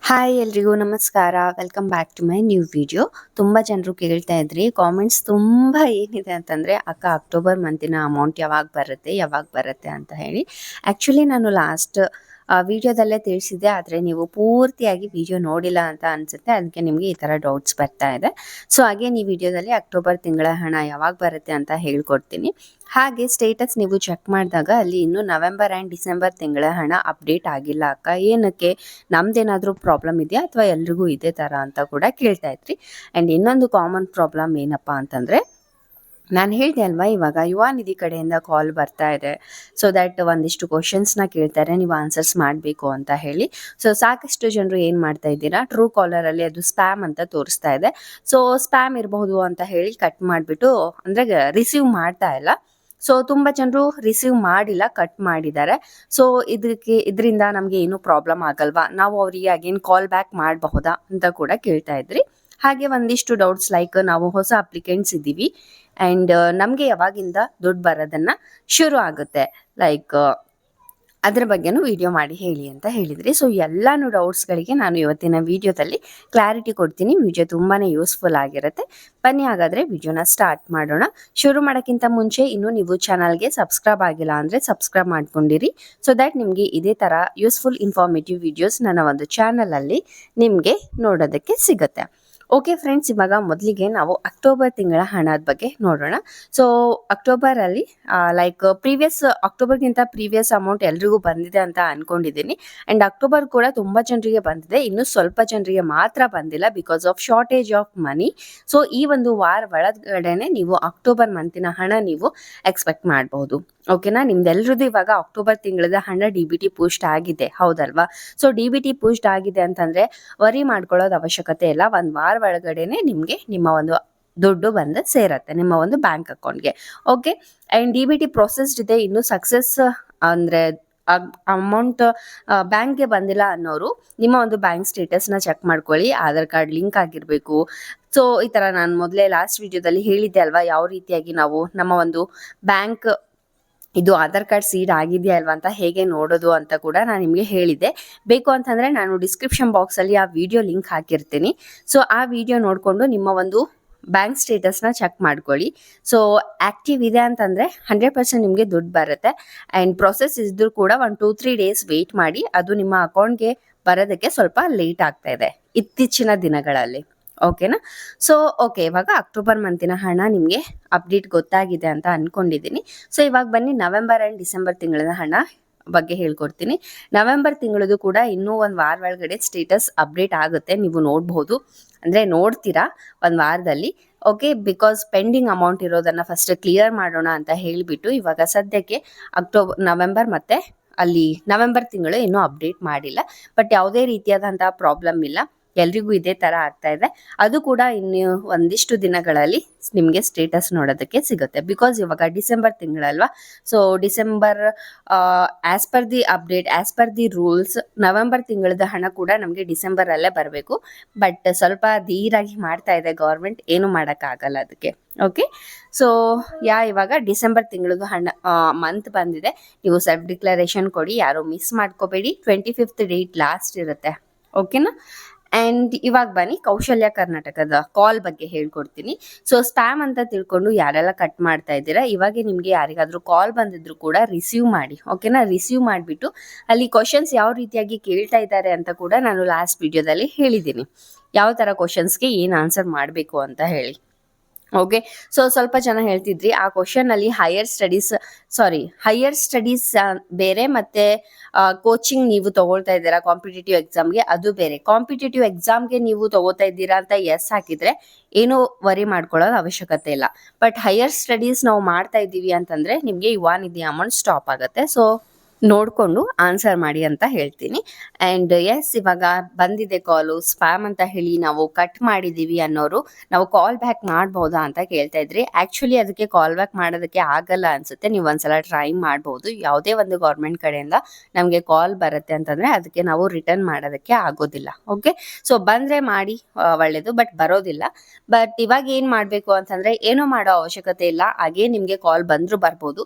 Hi ಎಲ್ರಿಗೂ ನಮಸ್ಕಾರ. Welcome back to my new video. ತುಂಬ ಜನರು ಕೇಳ್ತಾ ಇದ್ರಿ, ಕಾಮೆಂಟ್ಸ್ ತುಂಬ ಏನಿದೆ ಅಂತಂದರೆ, ಅಕ್ಕ ಅಕ್ಟೋಬರ್ ಮಂತಿನ ಅಮೌಂಟ್ ಯಾವಾಗ ಬರುತ್ತೆ ಅಂತ ಹೇಳಿ. ಆ್ಯಕ್ಚುಲಿ ನಾನು ಲಾಸ್ಟ್ ವಿಡಿಯೋದಲ್ಲೇ ತಿಳಿಸಿದ್ದೆ, ಆದರೆ ನೀವು ಪೂರ್ತಿಯಾಗಿ ವಿಡಿಯೋ ನೋಡಿಲ್ಲ ಅಂತ ಅನಿಸುತ್ತೆ. ಅದಕ್ಕೆ ನಿಮಗೆ ಈ ಥರ ಡೌಟ್ಸ್ ಬರ್ತಾ ಇದೆ. ಸೊ ಹಾಗೆ ಈ ವಿಡಿಯೋದಲ್ಲಿ ಅಕ್ಟೋಬರ್ ತಿಂಗಳ ಹಣ ಯಾವಾಗ ಬರುತ್ತೆ ಅಂತ ಹೇಳ್ಕೊಡ್ತೀನಿ. ಹಾಗೆ ಸ್ಟೇಟಸ್ ನೀವು ಚೆಕ್ ಮಾಡಿದಾಗ ಅಲ್ಲಿ ಇನ್ನೂ ನವೆಂಬರ್ ಆ್ಯಂಡ್ ಡಿಸೆಂಬರ್ ತಿಂಗಳ ಹಣ ಅಪ್ಡೇಟ್ ಆಗಿಲ್ಲ ಅಕ್ಕ, ಏನಕ್ಕೆ, ನಮ್ದೇನಾದರೂ ಪ್ರಾಬ್ಲಮ್ ಇದೆಯಾ ಅಥವಾ ಎಲ್ರಿಗೂ ಇದೇ ಥರ ಅಂತ ಕೂಡ ಕೇಳ್ತಾ ಇದ್ರಿ. ಆ್ಯಂಡ್ ಇನ್ನೊಂದು ಕಾಮನ್ ಪ್ರಾಬ್ಲಮ್ ಏನಪ್ಪ ಅಂತಂದರೆ, ನಾನು ಹೇಳಿದೆ ಅಲ್ವಾ, ಇವಾಗ ಯುವ ನಿಧಿ ಕಡೆಯಿಂದ ಕಾಲ್ ಬರ್ತಾ ಇದೆ. ಸೊ ದ್ಯಾಟ್ ಒಂದಿಷ್ಟು ಕ್ವಶನ್ಸ್ನ ಕೇಳ್ತಾರೆ, ನೀವು ಆನ್ಸರ್ಸ್ ಮಾಡಬೇಕು ಅಂತ ಹೇಳಿ. ಸೊ ಸಾಕಷ್ಟು ಜನರು ಏನು ಮಾಡ್ತಾ ಇದ್ದೀರಾ, ಟ್ರೂ ಕಾಲರಲ್ಲಿ ಅದು ಸ್ಪ್ಯಾಮ್ ಅಂತ ತೋರಿಸ್ತಾ ಇದೆ. ಸೊ ಸ್ಪ್ಯಾಮ್ ಇರಬಹುದು ಅಂತ ಹೇಳಿ ಕಟ್ ಮಾಡಿಬಿಟ್ಟು, ಅಂದರೆ ರಿಸೀವ್ ಮಾಡ್ತಾ ಇಲ್ಲ. ಸೊ ತುಂಬ ಜನರು ರಿಸೀವ್ ಮಾಡಿಲ್ಲ, ಕಟ್ ಮಾಡಿದ್ದಾರೆ. ಸೊ ಇದರಿಂದ ನಮಗೆ ಏನೂ ಪ್ರಾಬ್ಲಮ್ ಆಗಲ್ವಾ, ನಾವು ಅವರಿಗೆ ಅಗೇನ್ ಕಾಲ್ ಬ್ಯಾಕ್ ಮಾಡಬಹುದಾ ಅಂತ ಕೂಡ ಕೇಳ್ತಾ ಇದ್ರಿ. ಹಾಗೆ ಒಂದಿಷ್ಟು ಡೌಟ್ಸ್ ಲೈಕ್, ನಾವು ಹೊಸ ಅಪ್ಲಿಕೆಂಟ್ಸ್ ಇದ್ದೀವಿ ಆ್ಯಂಡ್ ನಮಗೆ ಯಾವಾಗಿಂದ ದುಡ್ಡು ಬರೋದನ್ನು ಶುರು ಆಗುತ್ತೆ, ಲೈಕ್ ಅದ್ರ ಬಗ್ಗೆನೂ ವಿಡಿಯೋ ಮಾಡಿ ಹೇಳಿ ಅಂತ ಹೇಳಿದ್ರಿ. ಸೊ ಎಲ್ಲಾನು ಡೌಟ್ಸ್ಗಳಿಗೆ ನಾನು ಇವತ್ತಿನ ವಿಡಿಯೋದಲ್ಲಿ ಕ್ಲಾರಿಟಿ ಕೊಡ್ತೀನಿ. ವಿಡಿಯೋ ತುಂಬಾ ಯೂಸ್ಫುಲ್ ಆಗಿರುತ್ತೆ. ಬನ್ನಿ ಹಾಗಾದರೆ ವಿಡಿಯೋನ ಸ್ಟಾರ್ಟ್ ಮಾಡೋಣ. ಶುರು ಮಾಡೋಕ್ಕಿಂತ ಮುಂಚೆ ಇನ್ನೂ ನೀವು ಚಾನಲ್ಗೆ ಸಬ್ಸ್ಕ್ರೈಬ್ ಆಗಿಲ್ಲ ಅಂದರೆ ಸಬ್ಸ್ಕ್ರೈಬ್ ಮಾಡ್ಕೊಂಡಿರಿ. ಸೊ ದ್ಯಾಟ್ ನಿಮಗೆ ಇದೇ ಥರ ಯೂಸ್ಫುಲ್ ಇನ್ಫಾರ್ಮೇಟಿವ್ ವಿಡಿಯೋಸ್ ನನ್ನ ಒಂದು ಚಾನಲಲ್ಲಿ ನಿಮಗೆ ನೋಡೋದಕ್ಕೆ ಸಿಗುತ್ತೆ. ಓಕೆ ಫ್ರೆಂಡ್ಸ್, ಇವಾಗ ಮೊದಲಿಗೆ ನಾವು ಅಕ್ಟೋಬರ್ ತಿಂಗಳ ಹಣದ ಬಗ್ಗೆ ನೋಡೋಣ. ಸೊ ಅಕ್ಟೋಬರಲ್ಲಿ ಲೈಕ್ ಅಕ್ಟೋಬರ್ಗಿಂತ ಪ್ರೀವಿಯಸ್ ಅಮೌಂಟ್ ಎಲ್ರಿಗೂ ಬಂದಿದೆ ಅಂತ ಅಂದ್ಕೊಂಡಿದ್ದೀನಿ. ಆ್ಯಂಡ್ ಅಕ್ಟೋಬರ್ ಕೂಡ ತುಂಬ ಜನರಿಗೆ ಬಂದಿದೆ, ಇನ್ನೂ ಸ್ವಲ್ಪ ಜನರಿಗೆ ಮಾತ್ರ ಬಂದಿಲ್ಲ because of shortage of money. So ಈ ಒಂದು ವಾರ ಒಳಗಡೆನೆ ನೀವು ಅಕ್ಟೋಬರ್ ಮಂತಿನ ಹಣ ನೀವು ಎಕ್ಸ್ಪೆಕ್ಟ್ ಮಾಡಬಹುದು. ಓಕೆನಾ, ನಿಮ್ದೆಲ್ರದ್ದು ಇವಾಗ ಅಕ್ಟೋಬರ್ ತಿಂಗಳದ ಹಣ DBT ಪೋಸ್ಟ್ ಆಗಿದೆ, ಹೌದಲ್ವಾ? ಸೊ DBT ಪೋಸ್ಟ್ ಆಗಿದೆ ಅಂತಂದರೆ ವರಿ ಮಾಡ್ಕೊಳ್ಳೋದು ಅವಶ್ಯಕತೆ ಇಲ್ಲ. ಒಂದು ವಾರ ಒಳಗಡೆನೆ ನಿಮಗೆ ನಿಮ್ಮ ಒಂದು ದುಡ್ಡು ಬಂದು ಸೇರತ್ತೆ ನಿಮ್ಮ ಒಂದು ಬ್ಯಾಂಕ್ ಅಕೌಂಟ್ಗೆ. ಓಕೆ, ಆ್ಯಂಡ್ DBT ಪ್ರೊಸೆಸ್ಡ್ ಇದೆ, ಇನ್ನೂ ಸಕ್ಸಸ್ ಅಂದರೆ ಅಮೌಂಟ್ ಬ್ಯಾಂಕ್ಗೆ ಬಂದಿಲ್ಲ ಅನ್ನೋರು ನಿಮ್ಮ ಒಂದು ಬ್ಯಾಂಕ್ ಸ್ಟೇಟಸ್ನ ಚೆಕ್ ಮಾಡ್ಕೊಳ್ಳಿ. ಆಧಾರ್ ಕಾರ್ಡ್ ಲಿಂಕ್ ಆಗಿರಬೇಕು. ಸೊ ಈ ಥರ ನಾನು ಮೊದಲೇ ಲಾಸ್ಟ್ ವಿಡಿಯೋದಲ್ಲಿ ಹೇಳಿದ್ದೆ ಅಲ್ವಾ, ಯಾವ ರೀತಿಯಾಗಿ ನಾವು ನಮ್ಮ ಒಂದು ಬ್ಯಾಂಕ್ ಇದು ಆಧಾರ್ ಕಾರ್ಡ್ ಸೀಡ್ ಆಗಿದೆಯಾ ಅಲ್ವಾ ಅಂತ ಹೇಗೆ ನೋಡೋದು ಅಂತ ಕೂಡ ನಾನು ನಿಮಗೆ ಹೇಳಿದ್ದೆ. ಬೇಕು ಅಂತಂದರೆ ನಾನು ಡಿಸ್ಕ್ರಿಪ್ಷನ್ ಬಾಕ್ಸಲ್ಲಿ ಆ ವಿಡಿಯೋ ಲಿಂಕ್ ಹಾಕಿರ್ತೀನಿ. ಸೊ ಆ ವಿಡಿಯೋ ನೋಡಿಕೊಂಡು ನಿಮ್ಮ ಒಂದು ಬ್ಯಾಂಕ್ ಸ್ಟೇಟಸ್ನ ಚೆಕ್ ಮಾಡ್ಕೊಳ್ಳಿ. ಸೊ ಆ್ಯಕ್ಟಿವ್ ಇದೆ ಅಂತಂದರೆ 100% ನಿಮಗೆ ದುಡ್ಡು ಬರುತ್ತೆ. ಆ್ಯಂಡ್ ಪ್ರೊಸೆಸ್ ಇದ್ದರೂ ಕೂಡ 1-2-3 ಡೇಸ್ ವೆಯ್ಟ್ ಮಾಡಿ, ಅದು ನಿಮ್ಮ ಅಕೌಂಟ್ಗೆ ಬರೋದಕ್ಕೆ ಸ್ವಲ್ಪ ಲೇಟ್ ಆಗ್ತಾ ಇದೆ ಇತ್ತೀಚಿನ ದಿನಗಳಲ್ಲಿ. ಓಕೆನಾ? ಸೊ ಓಕೆ, ಇವಾಗ ಅಕ್ಟೋಬರ್ ಮಂತಿನ ಹಣ ನಿಮಗೆ ಅಪ್ಡೇಟ್ ಗೊತ್ತಾಗಿದೆ ಅಂತ ಅಂದ್ಕೊಂಡಿದ್ದೀನಿ. ಸೊ ಇವಾಗ ಬನ್ನಿ ನವೆಂಬರ್ ಆ್ಯಂಡ್ ಡಿಸೆಂಬರ್ ತಿಂಗಳ ಹಣ ಬಗ್ಗೆ ಹೇಳ್ಕೊಡ್ತೀನಿ. ನವೆಂಬರ್ ತಿಂಗಳದು ಕೂಡ ಇನ್ನೂ ಒಂದು ವಾರ ಒಳಗಡೆ ಸ್ಟೇಟಸ್ ಅಪ್ಡೇಟ್ ಆಗುತ್ತೆ, ನೀವು ನೋಡ್ಬೋದು, ಅಂದರೆ ನೋಡ್ತೀರಾ ಒಂದು ವಾರದಲ್ಲಿ. ಓಕೆ, ಬಿಕಾಸ್ ಪೆಂಡಿಂಗ್ ಅಮೌಂಟ್ ಇರೋದನ್ನು ಫಸ್ಟ್ ಕ್ಲಿಯರ್ ಮಾಡೋಣ ಅಂತ ಹೇಳಿಬಿಟ್ಟು ಇವಾಗ ಸದ್ಯಕ್ಕೆ ನವೆಂಬರ್ ಮತ್ತು ಅಲ್ಲಿ ನವೆಂಬರ್ ತಿಂಗಳು ಇನ್ನೂ ಅಪ್ಡೇಟ್ ಮಾಡಿಲ್ಲ. ಬಟ್ ಯಾವುದೇ ರೀತಿಯಾದಂಥ ಪ್ರಾಬ್ಲಮ್ ಇಲ್ಲ, ಎಲ್ರಿಗೂ ಇದೇ ಥರ ಆಗ್ತಾ ಇದೆ. ಅದು ಕೂಡ ಇನ್ನು ಒಂದಿಷ್ಟು ದಿನಗಳಲ್ಲಿ ನಿಮಗೆ ಸ್ಟೇಟಸ್ ನೋಡೋದಕ್ಕೆ ಸಿಗುತ್ತೆ. ಬಿಕಾಸ್ ಇವಾಗ ಡಿಸೆಂಬರ್ ತಿಂಗಳಲ್ವಾ. So December as per the update, as per the rules, November ತಿಂಗಳದ ಹಣ ಕೂಡ ನಮಗೆ ಡಿಸೆಂಬರಲ್ಲೇ ಬರಬೇಕು. ಬಟ್ ಸ್ವಲ್ಪ ಧೀರಾಗಿ ಮಾಡ್ತಾ ಇದೆ ಗೌರ್ಮೆಂಟ್, ಏನೂ ಮಾಡೋಕ್ಕಾಗಲ್ಲ ಅದಕ್ಕೆ. ಓಕೆ, ಸೊ ಇವಾಗ ಡಿಸೆಂಬರ್ ತಿಂಗಳದು ಹಣ ಮಂತ್ ಬಂದಿದೆ. ನೀವು ಸೆಲ್ಫ್ ಡಿಕ್ಲರೇಷನ್ ಕೊಡಿ, ಯಾರು ಮಿಸ್ ಮಾಡ್ಕೋಬೇಡಿ. 25th ಡೇಟ್ ಲಾಸ್ಟ್ ಇರುತ್ತೆ. ಓಕೆನಾ? ಆ್ಯಂಡ್ ಇವಾಗ ಬನ್ನಿ ಕೌಶಲ್ಯ ಕರ್ನಾಟಕದ ಕಾಲ್ ಬಗ್ಗೆ ಹೇಳ್ಕೊಡ್ತೀನಿ. ಸೊ ಸ್ಪ್ಯಾಮ್ ಅಂತ ತಿಳ್ಕೊಂಡು ಯಾರೆಲ್ಲ ಕಟ್ ಮಾಡ್ತಾ ಇದ್ದೀರಾ, ಇವಾಗೆ ನಿಮಗೆ ಯಾರಿಗಾದರೂ ಕಾಲ್ ಬಂದಿದ್ರು ಕೂಡ ರಿಸೀವ್ ಮಾಡಿ. ಓಕೆನಾ? ರಿಸೀವ್ ಮಾಡಿಬಿಟ್ಟು ಅಲ್ಲಿ ಕ್ವಶನ್ಸ್ ಯಾವ ರೀತಿಯಾಗಿ ಕೇಳ್ತಾ ಇದ್ದಾರೆ ಅಂತ ಕೂಡ ನಾನು ಲಾಸ್ಟ್ ವಿಡಿಯೋದಲ್ಲಿ ಹೇಳಿದ್ದೀನಿ, ಯಾವ ಥರ ಕ್ವಶನ್ಸ್ಗೆ ಏನು ಆನ್ಸರ್ ಮಾಡಬೇಕು ಅಂತ ಹೇಳಿ. ಓಕೆ, ಸೊ ಸ್ವಲ್ಪ ಜನ ಹೇಳ್ತಿದ್ರಿ ಆ ಕ್ವಶನಲ್ಲಿ ಹೈಯರ್ ಸ್ಟಡೀಸ್ ಬೇರೆ, ಮತ್ತು ಕೋಚಿಂಗ್ ನೀವು ತಗೊಳ್ತಾ ಇದ್ದೀರಾ ಕಾಂಪಿಟೇಟಿವ್ ಎಕ್ಸಾಮ್ಗೆ, ಅದು ಬೇರೆ. ಕಾಂಪಿಟೇಟಿವ್ ಎಕ್ಸಾಮ್ಗೆ ನೀವು ತಗೋತಾ ಇದ್ದೀರಾ ಅಂತ ಎಸ್ ಹಾಕಿದರೆ ಏನೂ ವರಿ ಮಾಡ್ಕೊಳ್ಳೋದು ಅವಶ್ಯಕತೆ ಇಲ್ಲ. ಬಟ್ ಹೈಯರ್ ಸ್ಟಡೀಸ್ ನಾವು ಮಾಡ್ತಾ ಇದ್ದೀವಿ ಅಂತಂದರೆ ನಿಮಗೆ ಯುವ ನಿಧಿ ಅಮೌಂಟ್ ಸ್ಟಾಪ್ ಆಗುತ್ತೆ. ಸೊ ನೋಡಿಕೊಂಡು ಆನ್ಸರ್ ಮಾಡಿ ಅಂತ ಹೇಳ್ತೀನಿ. ಆ್ಯಂಡ್ ಎಸ್, ಇವಾಗ ಬಂದಿದೆ ಕಾಲು, ಸ್ಪ್ಯಾಮ್ ಅಂತ ಹೇಳಿ ನಾವು ಕಟ್ ಮಾಡಿದ್ದೀವಿ ಅನ್ನೋರು ನಾವು ಕಾಲ್ ಬ್ಯಾಕ್ ಮಾಡ್ಬೋದಾ ಅಂತ ಕೇಳ್ತಾ ಇದ್ರಿ. ಆ್ಯಕ್ಚುಲಿ ಅದಕ್ಕೆ ಕಾಲ್ ಬ್ಯಾಕ್ ಮಾಡೋದಕ್ಕೆ ಆಗಲ್ಲ ಅನಿಸುತ್ತೆ, ನೀವು ಒಂದ್ಸಲ ಟ್ರೈ ಮಾಡ್ಬೋದು. ಯಾವುದೇ ಒಂದು ಗೌರ್ಮೆಂಟ್ ಕಡೆಯಿಂದ ನಮಗೆ ಕಾಲ್ ಬರುತ್ತೆ ಅಂತಂದರೆ ಅದಕ್ಕೆ ನಾವು ರಿಟರ್ನ್ ಮಾಡೋದಕ್ಕೆ ಆಗೋದಿಲ್ಲ. ಓಕೆ, ಸೊ ಬಂದರೆ ಮಾಡಿ ಒಳ್ಳೆಯದು, ಬಟ್ ಬರೋದಿಲ್ಲ. ಬಟ್ ಇವಾಗ ಏನು ಮಾಡಬೇಕು ಅಂತಂದರೆ ಏನೂ ಮಾಡೋ ಅವಶ್ಯಕತೆ ಇಲ್ಲ. ಹಾಗೇ ನಿಮಗೆ ಕಾಲ್ ಬಂದರೂ ಬರ್ಬೋದು,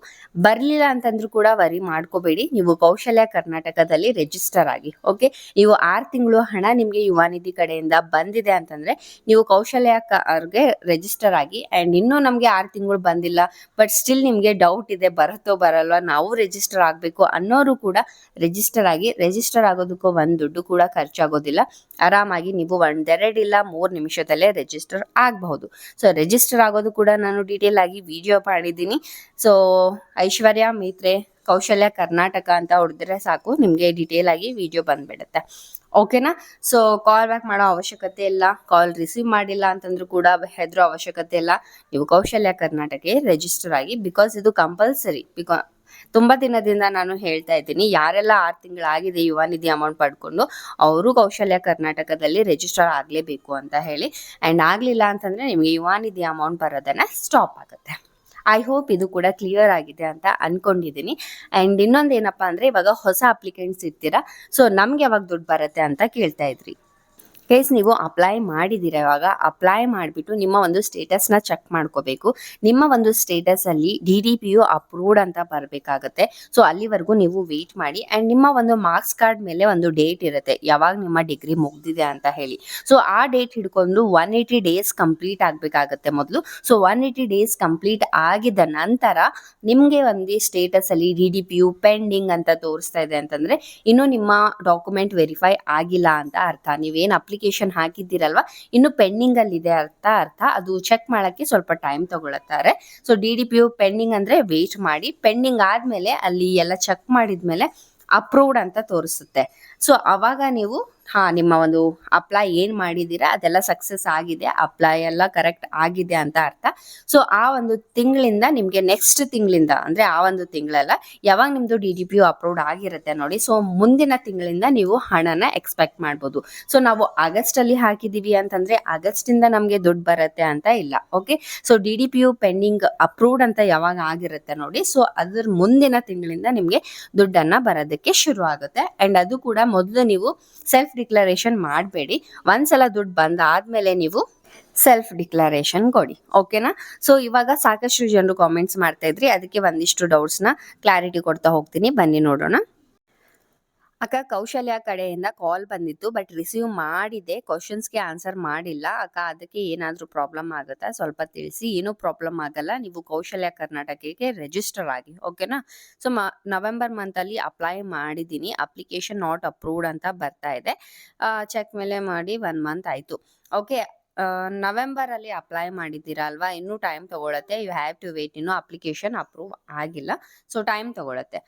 ಬರಲಿಲ್ಲ ಅಂತಂದ್ರೂ ಕೂಡ ವರಿ ಮಾಡ್ಕೋಬೇಡಿ. ನೀವು ಕೌಶಲ್ಯ ಕರ್ನಾಟಕದಲ್ಲಿ ರಿಜಿಸ್ಟರ್ ಆಗಿ. ಓಕೆ, ನೀವು 6 ತಿಂಗಳು ಹಣ ನಿಮಗೆ ಯುವ ನಿಧಿ ಕಡೆಯಿಂದ ಬಂದಿದೆ ಅಂತಂದ್ರೆ ನೀವು ಕೌಶಲ್ಯಗೆ ರಿಜಿಸ್ಟರ್ ಆಗಿ. ಅಂಡ್ ಇನ್ನೂ ನಮಗೆ 6 ತಿಂಗಳು ಬಂದಿಲ್ಲ, ಬಟ್ ಸ್ಟಿಲ್ ನಿಮಗೆ ಡೌಟ್ ಇದೆ ಬರುತ್ತೋ ಬರಲ್ವಾ, ನಾವು ರಿಜಿಸ್ಟರ್ ಆಗಬೇಕು ಅನ್ನೋರು ಕೂಡ ರಿಜಿಸ್ಟರ್ ಆಗಿ. ರಿಜಿಸ್ಟರ್ ಆಗೋದಕ್ಕೂ ಒಂದು ದುಡ್ಡು ಕೂಡ ಖರ್ಚಾಗೋದಿಲ್ಲ. ಆರಾಮಾಗಿ ನೀವು 1, 2 ಇಲ್ಲ 3 ನಿಮಿಷದಲ್ಲೇ ರಿಜಿಸ್ಟರ್ ಆಗಬಹುದು. ಸೊ ರಿಜಿಸ್ಟರ್ ಆಗೋದು ಕೂಡ ನಾನು ಡೀಟೇಲ್ ಆಗಿ ವಿಡಿಯೋ ಮಾಡಿದ್ದೀನಿ. ಸೊ ಐಶ್ವರ್ಯ ಮಿತ್ರೆ ಕೌಶಲ್ಯ ಕರ್ನಾಟಕ ಅಂತ ಹೊಡೆದ್ರೆ ಸಾಕು, ನಿಮಗೆ ಡೀಟೇಲ್ ಆಗಿ ವಿಡಿಯೋ ಬಂದ್ಬಿಡುತ್ತೆ. ಓಕೆನಾ? ಸೊ ಕಾಲ್ ಬ್ಯಾಕ್ ಮಾಡೋ ಅವಶ್ಯಕತೆ ಇಲ್ಲ, ಕಾಲ್ ರಿಸೀವ್ ಮಾಡಿಲ್ಲ ಅಂತಂದ್ರೂ ಕೂಡ ಹೆದರೋ ಅವಶ್ಯಕತೆ ಇಲ್ಲ. ನೀವು ಕೌಶಲ್ಯ ಕರ್ನಾಟಕಕ್ಕೆ ರಿಜಿಸ್ಟರ್ ಆಗಿ, ಬಿಕಾಸ್ ಇದು ಕಂಪಲ್ಸರಿ. ತುಂಬಾ ದಿನದಿಂದ ನಾನು ಹೇಳ್ತಾ ಇದ್ದೀನಿ, ಯಾರೆಲ್ಲ 6 ತಿಂಗಳಾಗಿದೆ ಯುವ ನಿಧಿ ಅಮೌಂಟ್ ಪಡ್ಕೊಂಡು ಅವರು ಕೌಶಲ್ಯ ಕರ್ನಾಟಕದಲ್ಲಿ ರಿಜಿಸ್ಟರ್ ಆಗಲೇಬೇಕು ಅಂತ ಹೇಳಿ. ಅಂಡ್ ಆಗಲಿಲ್ಲ ಅಂತಂದ್ರೆ ನಿಮಗೆ ಯುವ ನಿಧಿ ಅಮೌಂಟ್ ಬರೋದನ್ನ ಸ್ಟಾಪ್ ಆಗುತ್ತೆ. ಐ ಹೋಪ್ ಇದು ಕೂಡ ಕ್ಲಿಯರ್ ಆಗಿದೆ ಅಂತ ಅನ್ಕೊಂಡಿದ್ದೀನಿ. ಅಂಡ್ ಇನ್ನೊಂದು ಏನಪ್ಪಾ ಅಂದ್ರೆ, ಇವಾಗ ಹೊಸ ಅಪ್ಲಿಕೆಂಟ್ಸ್ ಇರ್ತೀರಾ, ಸೊ ನಮ್ಗೆ ಯಾವಾಗ ದುಡ್ಡು ಬರುತ್ತೆ ಅಂತ ಕೇಳ್ತಾ ಇದ್ರಿ. ಕೇಸ್ ನೀವು ಅಪ್ಲೈ ಮಾಡಿದ್ದೀರ, ಇವಾಗ ಅಪ್ಲೈ ಮಾಡಿಬಿಟ್ಟು ನಿಮ್ಮ ಒಂದು ಸ್ಟೇಟಸ್ನ ಚೆಕ್ ಮಾಡ್ಕೋಬೇಕು. ನಿಮ್ಮ ಒಂದು ಸ್ಟೇಟಸಲ್ಲಿ DDPU ಅಪ್ರೂವ್ಡ್ ಅಂತ ಬರಬೇಕಾಗತ್ತೆ. ಸೊ ಅಲ್ಲಿವರೆಗೂ ನೀವು ವೆಯ್ಟ್ ಮಾಡಿ. ಆ್ಯಂಡ್ ನಿಮ್ಮ ಒಂದು ಮಾರ್ಕ್ಸ್ ಕಾರ್ಡ್ ಮೇಲೆ ಒಂದು ಡೇಟ್ ಇರುತ್ತೆ, ಯಾವಾಗ ನಿಮ್ಮ ಡಿಗ್ರಿ ಮುಗ್ದಿದೆ ಅಂತ ಹೇಳಿ. ಸೊ ಆ ಡೇಟ್ ಹಿಡ್ಕೊಂಡು 180 ಡೇಸ್ ಕಂಪ್ಲೀಟ್ ಆಗಬೇಕಾಗತ್ತೆ ಮೊದಲು. ಸೊ 180 ಡೇಸ್ ಕಂಪ್ಲೀಟ್ ಆಗಿದ ನಂತರ ನಿಮಗೆ ಒಂದು ಸ್ಟೇಟಸಲ್ಲಿ DDPU ಪೆಂಡಿಂಗ್ ಅಂತ ತೋರಿಸ್ತಾ ಇದೆ ಅಂತಂದರೆ ಇನ್ನೂ ನಿಮ್ಮ ಡಾಕ್ಯುಮೆಂಟ್ ವೆರಿಫೈ ಆಗಿಲ್ಲ ಅಂತ ಅರ್ಥ. ನೀವೇನು ಅಪ್ಲಿಕೇಶನ್ ಹಾಕಿದ್ದೀರಲ್ವಾ, ಇನ್ನು ಪೆಂಡಿಂಗ್ ಅಲ್ಲಿ ಇದೆ ಅರ್ಥ. ಅದು ಚೆಕ್ ಮಾಡಕ್ಕೆ ಸ್ವಲ್ಪ ಟೈಮ್ ತಗೊಳ್ತಾರೆ. ಸೊ DDPU ಪೆಂಡಿಂಗ್ ಅಂದ್ರೆ ವೇಟ್ ಮಾಡಿ. ಪೆಂಡಿಂಗ್ ಆದ್ಮೇಲೆ ಅಲ್ಲಿ ಎಲ್ಲ ಚೆಕ್ ಮಾಡಿದ್ಮೇಲೆ ಅಪ್ರೂವ್ಡ್ ಅಂತ ತೋರಿಸುತ್ತೆ. ಸೊ ಅವಾಗ ನೀವು ನಿಮ್ಮ ಒಂದು ಅಪ್ಲೈ ಏನು ಮಾಡಿದ್ದೀರಾ ಅದೆಲ್ಲ ಸಕ್ಸಸ್ ಆಗಿದೆ, ಅಪ್ಲೈ ಎಲ್ಲ ಕರೆಕ್ಟ್ ಆಗಿದೆ ಅಂತ ಅರ್ಥ. ಸೊ ಆ ಒಂದು ತಿಂಗಳಿಂದ ನಿಮಗೆ ನೆಕ್ಸ್ಟ್ ತಿಂಗಳಿಂದ ಅಂದರೆ ಆ ಒಂದು ತಿಂಗಳಲ್ಲ, ಯಾವಾಗ ನಿಮ್ಮದು DDPU ಅಪ್ರೂವ್ಡ್ ಆಗಿರುತ್ತೆ ನೋಡಿ, ಸೊ ಮುಂದಿನ ತಿಂಗಳಿಂದ ನೀವು ಹಣನ ಎಕ್ಸ್ಪೆಕ್ಟ್ ಮಾಡ್ಬೋದು. ಸೊ ನಾವು ಆಗಸ್ಟಲ್ಲಿ ಹಾಕಿದ್ದೀವಿ ಅಂತಂದರೆ ಆಗಸ್ಟಿಂದ ನಮಗೆ ದುಡ್ಡು ಬರುತ್ತೆ ಅಂತ ಇಲ್ಲ. Okay, so DDPU pending approved ಅಂತ ಯಾವಾಗ ಆಗಿರುತ್ತೆ ನೋಡಿ, ಸೊ ಅದ್ರ ಮುಂದಿನ ತಿಂಗಳಿಂದ ನಿಮಗೆ ದುಡ್ಡನ್ನು ಬರೋದಕ್ಕೆ ಶುರು ಆಗುತ್ತೆ. ಆ್ಯಂಡ್ ಅದು ಕೂಡ ಮೊದಲು ನೀವು ಸೆಲ್ಫ್ ಡಿಕ್ಲರೇಷನ್ ಮಾಡಬೇಡಿ. ಒಂದ್ಸಲ ದುಡ್ಡು ಬಂದಾದ್ಮೇಲೆ ನೀವು ಸೆಲ್ಫ್ ಡಿಕ್ಲರೇಷನ್ ಕೊಡಿ. ಓಕೆನಾ? ಸೊ ಇವಾಗ ಸಾಕಷ್ಟು ಜನರು ಕಾಮೆಂಟ್ಸ್ ಮಾಡ್ತಾ ಇದ್ರಿ, ಅದಕ್ಕೆ ಒಂದಿಷ್ಟು ಡೌಟ್ಸ್ನ ಕ್ಲಾರಿಟಿ ಕೊಡ್ತಾ ಹೋಗ್ತೀನಿ, ಬನ್ನಿ ನೋಡೋಣ. ಅಕ್ಕ, ಕೌಶಲ್ಯ ಕಡೆಯಿಂದ ಕಾಲ್ ಬಂದಿತ್ತು, ಬಟ್ ರಿಸೀವ್ ಮಾಡಿದೆ, ಕ್ವಶನ್ಸ್ಗೆ ಆನ್ಸರ್ ಮಾಡಿಲ್ಲ ಅಕ್ಕ, ಅದಕ್ಕೆ ಏನಾದರೂ ಪ್ರಾಬ್ಲಮ್ ಆಗುತ್ತಾ ಸ್ವಲ್ಪ ತಿಳಿಸಿ. ಏನೂ ಪ್ರಾಬ್ಲಮ್ ಆಗಲ್ಲ, ನೀವು ಕೌಶಲ್ಯ ಕರ್ನಾಟಕಕ್ಕೆ ರಿಜಿಸ್ಟರ್ ಆಗಿ. ಓಕೆನಾ? ಸೊ ನವೆಂಬರ್ ಮಂತಲ್ಲಿ ಅಪ್ಲೈ ಮಾಡಿದ್ದೀನಿ, ಅಪ್ಲಿಕೇಶನ್ ನಾಟ್ ಅಪ್ರೂವ್ಡ್ ಅಂತ ಬರ್ತಾ ಇದೆ. ಚೆಕ್ ಮೇಲೆ ಮಾಡಿ 1 ಮಂತ್ ಆಯಿತು. ಓಕೆ, ನವೆಂಬರಲ್ಲಿ ಅಪ್ಲೈ ಮಾಡಿದ್ದೀರಾ ಅಲ್ವಾ, ಇನ್ನೂ ಟೈಮ್ ತಗೊಳುತ್ತೆ. ಯು ಹ್ಯಾವ್ ಟು ವೇಟ್, ಇನ್ನೂ ಅಪ್ಲಿಕೇಶನ್ ಅಪ್ರೂವ್ ಆಗಿಲ್ಲ, ಸೊ ಟೈಮ್ ತಗೊಳುತ್ತೆ.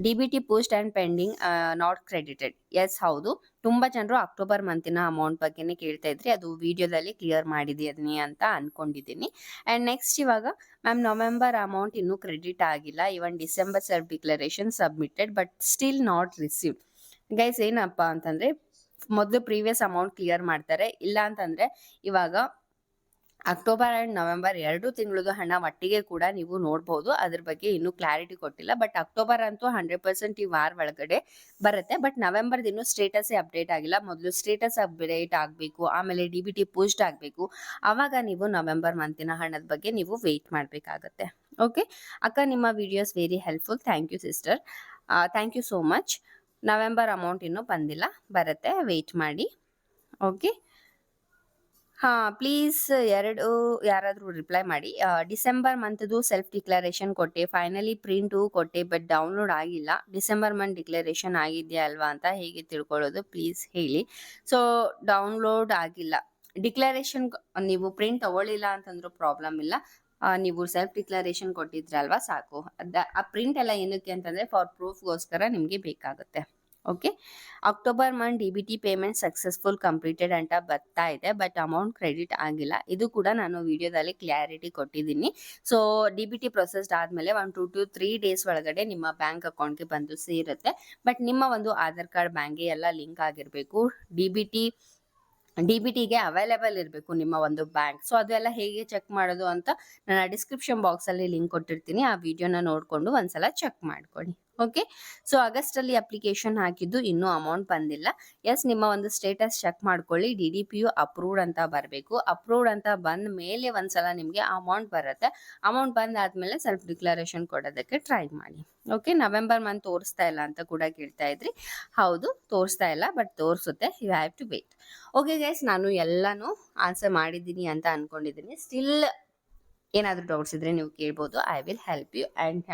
DBT post and pending not credited. Yes, ಹೌದು. ತುಂಬ ಜನರು ಅಕ್ಟೋಬರ್ ಮಂತಿನ ಅಮೌಂಟ್ ಬಗ್ಗೆನೇ ಕೇಳ್ತಾ ಇದ್ರಿ, ಅದು ವಿಡಿಯೋದಲ್ಲಿ ಕ್ಲಿಯರ್ ಮಾಡಿದ್ದೀನಿ ಅಂತ ಅನ್ಕೊಂಡಿದ್ದೀನಿ. ಆ್ಯಂಡ್ ನೆಕ್ಸ್ಟ್ ಇವಾಗ ಮ್ಯಾಮ್ ನವೆಂಬರ್ ಅಮೌಂಟ್ ಇನ್ನೂ ಕ್ರೆಡಿಟ್ ಆಗಿಲ್ಲ, even December self declaration submitted but still not received. Guys ಏನಪ್ಪ ಅಂತಂದರೆ, ಮೊದಲು ಪ್ರೀವಿಯಸ್ ಅಮೌಂಟ್ ಕ್ಲಿಯರ್ ಮಾಡ್ತಾರೆ, ಇಲ್ಲ ಅಂತಂದರೆ ಇವಾಗ ಅಕ್ಟೋಬರ್ ಆ್ಯಂಡ್ ನವೆಂಬರ್ 2 ತಿಂಗಳದು ಹಣ ಒಟ್ಟಿಗೆ ಕೂಡ ನೀವು ನೋಡ್ಬೋದು. ಅದ್ರ ಬಗ್ಗೆ ಇನ್ನೂ ಕ್ಲಾರಿಟಿ ಕೊಟ್ಟಿಲ್ಲ, ಬಟ್ ಅಕ್ಟೋಬರ್ ಅಂತೂ 100% ಈ ವಾರ ಒಳಗಡೆ ಬರುತ್ತೆ. ಬಟ್ ನವೆಂಬರ್ದು ಇನ್ನೂ ಸ್ಟೇಟಸ್ಸೇ ಅಪ್ಡೇಟ್ ಆಗಿಲ್ಲ. ಮೊದಲು ಸ್ಟೇಟಸ್ ಅಪ್ಡೇಟ್ ಆಗಬೇಕು, ಆಮೇಲೆ DBT ಪೋಸ್ಟ್ ಆಗಬೇಕು, ಆವಾಗ ನೀವು ನವೆಂಬರ್ ಮಂತಿನ ಹಣದ ಬಗ್ಗೆ ನೀವು ವೆಯ್ಟ್ ಮಾಡಬೇಕಾಗತ್ತೆ. ಓಕೆ ಅಕ್ಕ, ನಿಮ್ಮ videos very helpful, thank you sister, thank you so much. November amount ಇನ್ನೂ ಬಂದಿಲ್ಲ, ಬರುತ್ತೆ, ವೆಯ್ಟ್ ಮಾಡಿ. ಓಕೆ, ಪ್ಲೀಸ್ ಯಾರಾದರೂ ರಿಪ್ಲೈ ಮಾಡಿ. ಡಿಸೆಂಬರ್ ಮಂತ್ದು ಸೆಲ್ಫ್ ಡಿಕ್ಲರೇಷನ್ ಕೊಟ್ಟೆ, ಫೈನಲಿ ಪ್ರಿಂಟು ಕೊಟ್ಟೆ, ಬಟ್ ಡೌನ್ಲೋಡ್ ಆಗಿಲ್ಲ. ಡಿಸೆಂಬರ್ ಮಂತ್ ಡಿಕ್ಲರೇಷನ್ ಆಗಿದೆಯಾ ಅಲ್ವಾ ಅಂತ ಹೇಗೆ ತಿಳ್ಕೊಳ್ಳೋದು, ಪ್ಲೀಸ್ ಹೇಳಿ. ಸೊ ಡೌನ್ಲೋಡ್ ಆಗಿಲ್ಲ. ಡಿಕ್ಲರೇಷನ್ ನೀವು ಪ್ರಿಂಟ್ ತಗೊಳ್ಳಿಲ್ಲ ಅಂತಂದ್ರೂ ಪ್ರಾಬ್ಲಮ್ ಇಲ್ಲ, ನೀವು ಸೆಲ್ಫ್ ಡಿಕ್ಲರೇಷನ್ ಕೊಟ್ಟಿದ್ರಲ್ವಾ ಸಾಕು. ಆ ಪ್ರಿಂಟ್ ಎಲ್ಲ ಏನಕ್ಕೆ ಅಂತಂದರೆ ಫಾರ್ ಪ್ರೂಫ್ಗೋಸ್ಕರ ನಿಮಗೆ ಬೇಕಾಗುತ್ತೆ. Okay, October month DBT payment successful completed ಅಂತ ಬರ್ತಾ ಇದೆ, ಬಟ್ ಅಮೌಂಟ್ ಕ್ರೆಡಿಟ್ ಆಗಿಲ್ಲ. ಇದು ಕೂಡ ನಾನು ವಿಡಿಯೋದಲ್ಲಿ ಕ್ಲಾರಿಟಿ ಕೊಟ್ಟಿದ್ದೀನಿ. ಸೊ DBT ಪ್ರೊಸೆಸ್ಡ್ ಆದಮೇಲೆ 1 to 3 ಡೇಸ್ ಒಳಗಡೆ ನಿಮ್ಮ ಬ್ಯಾಂಕ್ ಅಕೌಂಟ್ಗೆ ಬಂದು ಸೇರುತ್ತೆ. ಬಟ್ ನಿಮ್ಮ ಒಂದು ಆಧಾರ್ ಕಾರ್ಡ್ ಬ್ಯಾಂಕ್ಗೆ ಎಲ್ಲ ಲಿಂಕ್ ಆಗಿರಬೇಕು. DBTಗೆ ಅವೈಲೇಬಲ್ ಇರಬೇಕು ನಿಮ್ಮ ಒಂದು ಬ್ಯಾಂಕ್. ಸೊ ಅದೆಲ್ಲ ಹೇಗೆ ಚೆಕ್ ಮಾಡೋದು ಅಂತ ನಾನು ಡಿಸ್ಕ್ರಿಪ್ಷನ್ ಬಾಕ್ಸಲ್ಲಿ ಲಿಂಕ್ ಕೊಟ್ಟಿರ್ತೀನಿ, ಆ ವಿಡಿಯೋನ ನೋಡಿಕೊಂಡು ಒಂದ್ಸಲ ಚೆಕ್ ಮಾಡ್ಕೊಳ್ಳಿ. ಓಕೆ. ಸೊ ಆಗಸ್ಟಲ್ಲಿ ಅಪ್ಲಿಕೇಶನ್ ಹಾಕಿದ್ದು ಇನ್ನೂ ಅಮೌಂಟ್ ಬಂದಿಲ್ಲ. ಎಸ್, ನಿಮ್ಮ ಒಂದು ಸ್ಟೇಟಸ್ ಚೆಕ್ ಮಾಡ್ಕೊಳ್ಳಿ. DDPU ಅಪ್ರೂವ್ಡ್ ಅಂತ ಬರಬೇಕು. ಅಪ್ರೂವ್ಡ್ ಅಂತ ಬಂದ ಮೇಲೆ ಒಂದ್ಸಲ ನಿಮಗೆ ಅಮೌಂಟ್ ಬರುತ್ತೆ. ಅಮೌಂಟ್ ಬಂದಾದ್ಮೇಲೆ ಸೆಲ್ಫ್ ಡಿಕ್ಲರೇಷನ್ ಕೊಡೋದಕ್ಕೆ ಟ್ರೈ ಮಾಡಿ. ಓಕೆ. ನವೆಂಬರ್ ಮಂತ್ ತೋರಿಸ್ತಾ ಇಲ್ಲ ಅಂತ ಕೂಡ ಕೇಳ್ತಾ ಇದ್ರಿ. ಹೌದು, ತೋರಿಸ್ತಾ ಇಲ್ಲ, ಬಟ್ ತೋರಿಸುತ್ತೆ. You have to wait. Okay guys, ನಾನು ಎಲ್ಲಾನು ಆನ್ಸರ್ ಮಾಡಿದ್ದೀನಿ ಅಂತ ಅನ್ಕೊಂಡಿದ್ದೀನಿ. ಸ್ಟಿಲ್ ಏನಾದರೂ ಡೌಟ್ಸ್ ಇದ್ರೆ ನೀವು ಕೇಳ್ಬೋದು. I will help you. And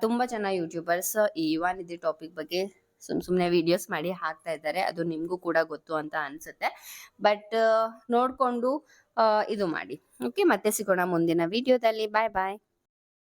ತುಂಬ ಜನ ಯೂಟ್ಯೂಬರ್ಸ್ ಈ ಯುವ ನಿಧಿ ಟಾಪಿಕ್ ಬಗ್ಗೆ ಸುಮ್ಮನೆ ವಿಡಿಯೋಸ್ ಮಾಡಿ ಹಾಕ್ತಾ ಇದ್ದಾರೆ. ಅದು ನಿಮಗೂ ಕೂಡ ಗೊತ್ತು ಅಂತ ಅನ್ಸುತ್ತೆ. ಬಟ್ ನೋಡಿಕೊಂಡು ಇದು ಮಾಡಿ. ಓಕೆ, ಮತ್ತೆ ಸಿಗೋಣ ಮುಂದಿನ ವಿಡಿಯೋದಲ್ಲಿ. ಬಾಯ್ ಬಾಯ್.